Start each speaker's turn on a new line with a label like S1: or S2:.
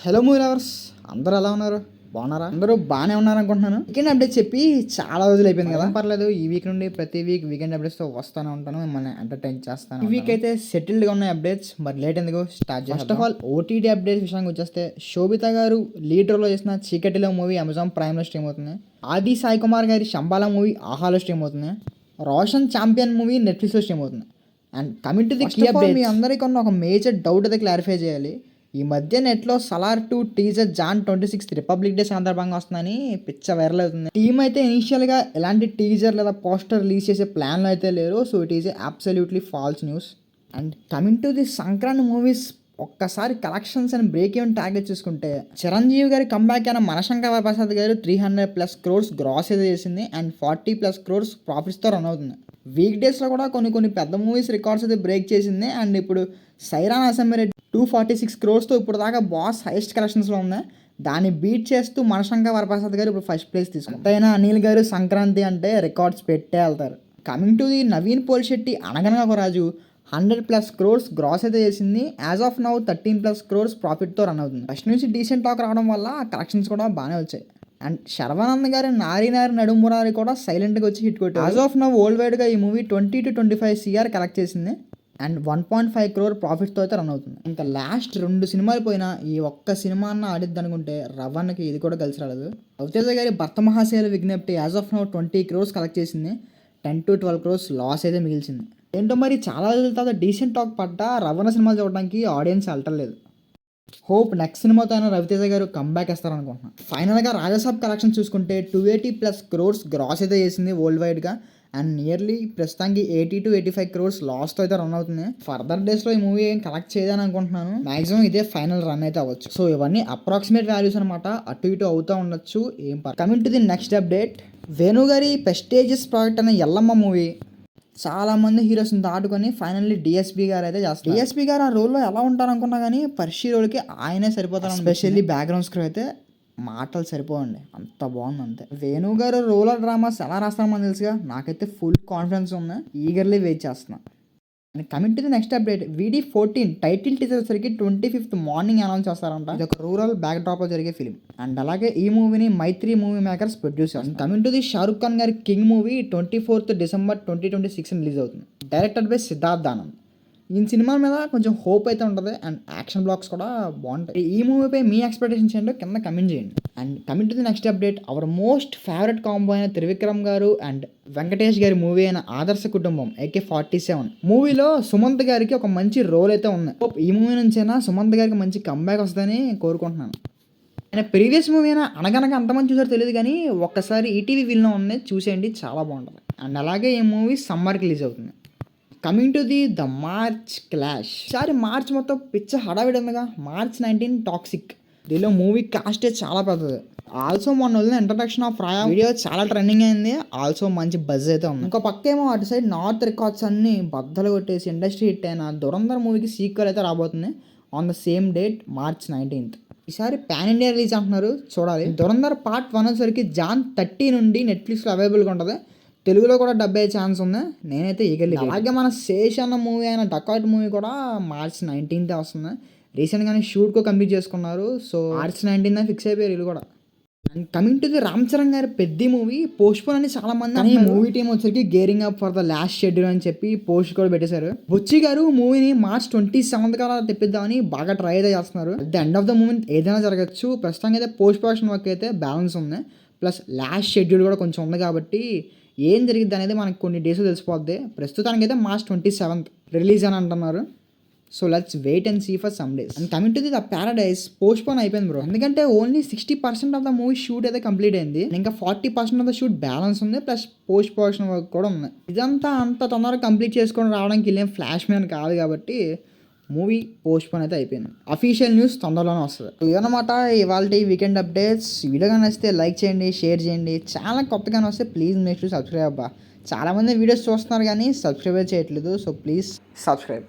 S1: Hello movie lovers, అందరూ ఎలా ఉన్నారు? బాగున్నారా? అందరూ బాగానే ఉన్నారు అనుకుంటున్నాను. వీకెండ్ అప్డేట్స్ చెప్పి చాలా రోజులు అయిపోయింది కదా, పర్లేదు. ఈ వీక్ నుండి ప్రతి వీక్ వీకెండ్ అప్డేట్స్తో వస్తూనే ఉంటాను, మిమ్మల్ని ఎంటర్టైన్ చేస్తాను. ఈ వీక్ అయితే సెటిల్డ్గా ఉన్న అప్డేట్స్. మరి లేట్ ఎందుకు స్టార్ట్ చేస్తాను. First of all OTT updates విషయానికి వచ్చేస్తే, శోభిత గారు లీడ్ రోల్లో చేసిన చీకటిలో మూవీ అమెజాన్ ప్రైమ్లో స్ట్రీమ్ అవుతుంది. ఆది సాయి కుమార్ గారి శంబాలా మూవీ ఆహాలో స్ట్రీమ్ అవుతుంది. రోషన్ ఛాంపియన్ మూవీ నెట్ఫ్లిక్స్లో స్ట్రీమ్ అవుతుంది. And coming to the key update, మీ అందరికీ ఒక మేజర్ డౌట్ అయితే క్లారిఫై చేయాలి. ఈ మధ్య నెట్లో Salaar 2 teaser Jan 26 republic day సందర్భంగా వస్తుందని పిచ్చ వైరల్ అవుతుంది. టీమ్ అయితే ఇనీషియల్గా ఎలాంటి టీజర్ లేదా పోస్టర్ రిలీజ్ చేసే ప్లాన్లో అయితే లేరు. So it is absolutely false news. And coming to the Sankranti movies, ఒక్కసారి collections and break even target చూసుకుంటే, చిరంజీవి గారి కంబ్యాక్ అయిన మనశంకర ప్రసాద్ గారు 300+ crores గ్రాస్ అయితే చేసింది అండ్ 40+ crores ప్రాఫిట్స్తో రన్ అవుతుంది. వీక్ డేస్లో కూడా కొన్ని పెద్ద మూవీస్ రికార్డ్స్ అయితే బ్రేక్ చేసింది. అండ్ ఇప్పుడు సైరాన్ అసెంబ్లీ 246 crores ఇప్పుడు దాకా బాస్ హైయెస్ట్ కలెక్షన్స్లో ఉంది. దాన్ని బీట్ చేస్తూ మనశంకర వరప్రసాద్ గారు ఇప్పుడు ఫస్ట్ ప్లేస్ తీసుకుంటారు. అయినా అనిల్ గారు సంక్రాంతి అంటే రికార్డ్స్ పెట్టే వెళ్తారు. Coming to the Naveen Polishetty Anaganaga Oka Raju 100+ crores gross అయితే చేసింది. యాజ్ ఆఫ్ నౌ 13+ crores ప్రాఫిట్తో రన్ అవుతుంది. ఫస్ట్ నుంచి డీసెంట్ టాక్ రావడం వల్ల కలెక్షన్స్ కూడా బాగానే వచ్చాయి. అండ్ శర్వానంద్ గారి నారి నడుమురారి కూడా సైలెంట్గా వచ్చి హిట్ కొట్టారు. యాజ్ ఆఫ్ నౌ వరల్డ్ వైడ్గా ఈ మూవీ 20 to 25 CR కలెక్ట్ చేసింది అండ్ 1.5 crore ప్రాఫిట్తో అయితే రన్ అవుతుంది. ఇంకా లాస్ట్ 2 సినిమాలు పోయినా ఈ ఒక్క సినిమా అన్న ఆడిద్ది అనుకుంటే రవణకి ఇది కూడా కలిసి రాలేదు. రవితేజ గారి భర్త మహాశైల విజ్ఞప్తి as of now 20 crores collect చేసింది. 10 to 12 crores లాస్ అయితే మిగిల్చింది. ఏంటో మరి చాలా రోజుల తర్వాత డీసెంట్ టాక్ పడ్డా రవణ సినిమాలు చూడడానికి ఆడియన్స్ అల్టలేదు. హోప్ నెక్స్ట్ సినిమాతో అయినా రవితేజ గారు కంబ్యాక్ ఇస్తారనుకుంటున్నాను. ఫైనల్గా రాజాసాబ్ కలెక్షన్ చూసుకుంటే 280+ crores గ్రాస్ అయితే చేసింది వరల్డ్ వైడ్గా అండ్ నియర్లీ ప్రస్తుతానికి 80 to 85 crores లాస్తో అయితే రన్ అవుతుంది. ఫర్దర్ డేస్లో ఈ మూవీ ఏం కలెక్ట్ చేయదని అనుకుంటున్నాను. మాక్సిమం ఇదే ఫైనల్ రన్ అయితే అవ్వచ్చు. సో ఇవన్నీ అప్రాక్సిమేట్ వాల్యూస్ అనమాట, అటు ఇటు అవుతూ ఉండొచ్చు. ఏం coming to the next update, Venu గారి ప్రెస్టీజియస్ ప్రాజెక్ట్ అనే ఎల్లమ్మ మూవీ చాలామంది హీరోస్ని దాటుకొని ఫైనల్లీ డిఎస్పి గారు అయితే చేస్తారు. డిఎస్పి గారు ఆ రోల్లో ఎలా ఉంటారు అనుకున్నా కానీ పర్షి రోల్కి ఆయనే సరిపోతారు. స్పెషల్లీ బ్యాక్గ్రౌండ్ స్క్రూ అయితే మాటలు సరిపోవండి, అంత బాగుంది. అంతే వేణు గారు రోలర్ డ్రామాస్ ఎలా రాస్తామని తెలుసుగా, నాకైతే ఫుల్ కాన్ఫిడెన్స్ ఉంది. ఈగర్లీ వెయిట్ చేస్తున్నా. And coming to the next update, VD14 title teaser సరికి 25th మార్నింగ్ అనౌన్స్ చేస్తారంట. ఇది ఒక రూరల్ బ్యాక్ డ్రాప్ లో జరిగే ఫిల్మ్. అండ్ అలాగే ఈ మూవీని మైత్రి మూవీ మేకర్స్ ప్రొడ్యూస్ చేస్తారు. Coming to the Shahrukh Khan గారి King movie 24th December 2026 release అవుతుంది. Directed by Siddharth Anand. ఈ సినిమా మీద కొంచెం హోప్ అయితే ఉంటుంది అండ్ యాక్షన్ బ్లాక్స్ కూడా బాగుంటాయి. ఈ మూవీపై మీ ఎక్స్పెక్టేషన్స్ ఏంటో కింద కమెంట్ చేయండి. And coming to the next update, our most favourite combo అయిన త్రివిక్రమ్ గారు అండ్ వెంకటేష్ గారి మూవీ అయిన ఆదర్శ కుటుంబం AK-47 మూవీలో సుమంత్ గారికి ఒక మంచి రోల్ అయితే ఉంది. ఈ మూవీ నుంచైనా సుమంత్ గారికి మంచి కంబ్యాక్ వస్తుందని కోరుకుంటున్నాను. ఆయన ప్రీవియస్ మూవీ అయినా అనగనగా అంతమంది చూసారో తెలియదు కానీ ఒక్కసారి ఈటీవీ విల్లో ఉంది, చూసేయండి, చాలా బాగుంటుంది. అండ్ అలాగే ఈ మూవీ సమ్మర్కి రిలీజ్ అవుతుంది. Coming to the March clash, ఈసారి మార్చ్ మొత్తం పిచ్చ హడావిడి ఉందిగా. March 19 టాక్సిక్, దీనిలో మూవీ కాస్టే చాలా పెద్దది. ఆల్సో మొన్న వదిలిన ఇంట్రడక్షన్ ఆఫ్ రాయా వీడియో చాలా ట్రెండింగ్ అయింది. ఆల్సో మంచి బజ్ అయితే ఉంది. ఇంకో పక్క ఏమో అటు సైడ్ నార్త్ రికార్డ్స్ అన్ని బద్దలు కొట్టేసి ఇండస్ట్రీ హిట్ అయిన దురంధర్ మూవీకి సీక్వెల్ అయితే రాబోతుంది on the same date March 19th. ఈసారి పాన్ ఇండియా రిలీజ్ అంటున్నారు, చూడాలి. దురంధర్ Part 1 వచ్చేసరికి Jan 30 నుండి నెట్ఫ్లిక్స్లో అవైలబుల్గా ఉంటుంది. తెలుగులో కూడా డబ్ అయ్యే ఛాన్స్ ఉంది. నేనైతే ఈగర్లీ. అలాగే మన శేష్ అన్న మూవీ అయిన డకాట్ మూవీ కూడా March 19th వస్తుంది. రీసెంట్గానే షూట్కు కంప్లీట్ చేసుకున్నారు. సో March 19th ఫిక్స్ అయిపోయారు వీళ్ళు కూడా. And coming to the Ram Charan గారి పెద్ద మూవీ పోస్ట్పోన్ అని చాలా మంది. కానీ మూవీ టీం వచ్చరికి gearing up for the last schedule అని చెప్పి పోస్ట్ కూడా పెట్టేశారు. బుచ్చి గారు మూవీని March 27th కల్లా తెప్పిద్దామని బాగా ట్రై అయితే చేస్తున్నారు. At the end of the movie ఏదైనా జరగచ్చు. ప్రస్తుతానికి అయితే పోస్ట్ ప్రొడక్షన్ వర్క్ అయితే బ్యాలెన్స్ ఉంది, ప్లస్ లాస్ట్ షెడ్యూల్ కూడా కొంచెం ఉంది. కాబట్టి ఏం జరిగింది అనేది మనకు కొన్ని డేస్ తెలిసిపోద్ది. ప్రస్తుతానికి అయితే March 27th రిలీజ్ అని అంటున్నారు. So let's wait and see for some days. And coming to the paradise postpone అయిపోయింది బ్రో, ఎందుకంటే only 60% of the movie shoot అయితే కంప్లీట్ అయింది. ఇంకా 40% ఆఫ్ ద షూట్ బ్యాలెన్స్ ఉంది, ప్లస్ పోస్ట్ ప్రొడక్షన్ వర్క్ కూడా ఉంది. ఇదంతా అంత తొందరగా కంప్లీట్ చేసుకొని రావడానికి వెళ్ళేం ఫ్లాష్ మ్యాన్ కాదు కాబట్టి మూవీ పోస్ట్పోన్ అయితే అయిపోయింది. అఫీషియల్ న్యూస్ తొందరలోనే వస్తుంది. ఇదన్నమాట ఇవాళ వీకెండ్ అప్డేట్స్. వీడియో కానీ వస్తే లైక్ చేయండి, షేర్ చేయండి. ఛానల్ కొత్తగానే వస్తే ప్లీజ్ నెక్స్ట్ సబ్స్క్రైబ్ అబ్బా. చాలామంది వీడియోస్ చూస్తున్నారు కానీ సబ్స్క్రైబ్ చేయట్లేదు. So please subscribe.